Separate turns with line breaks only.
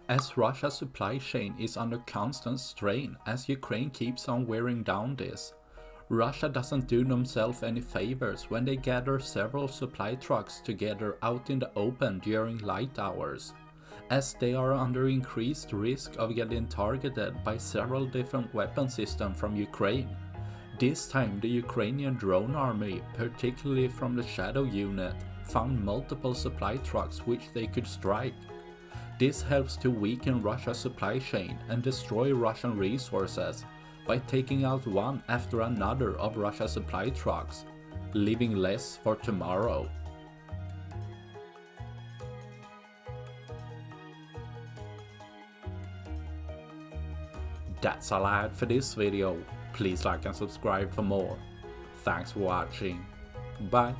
as Russia's supply chain is under constant strain as Ukraine keeps on wearing down this. Russia doesn't do themselves any favors when they gather several supply trucks together out in the open during light hours, as they are under increased risk of getting targeted by several different weapon systems from Ukraine. This time the Ukrainian drone army, particularly from the Shadow unit, found multiple supply trucks which they could strike. This helps to weaken Russia's supply chain and destroy Russian resources by taking out one after another of Russia's supply trucks, leaving less for tomorrow. That's all I had for this video. Please like and subscribe for more. Thanks for watching. Bye.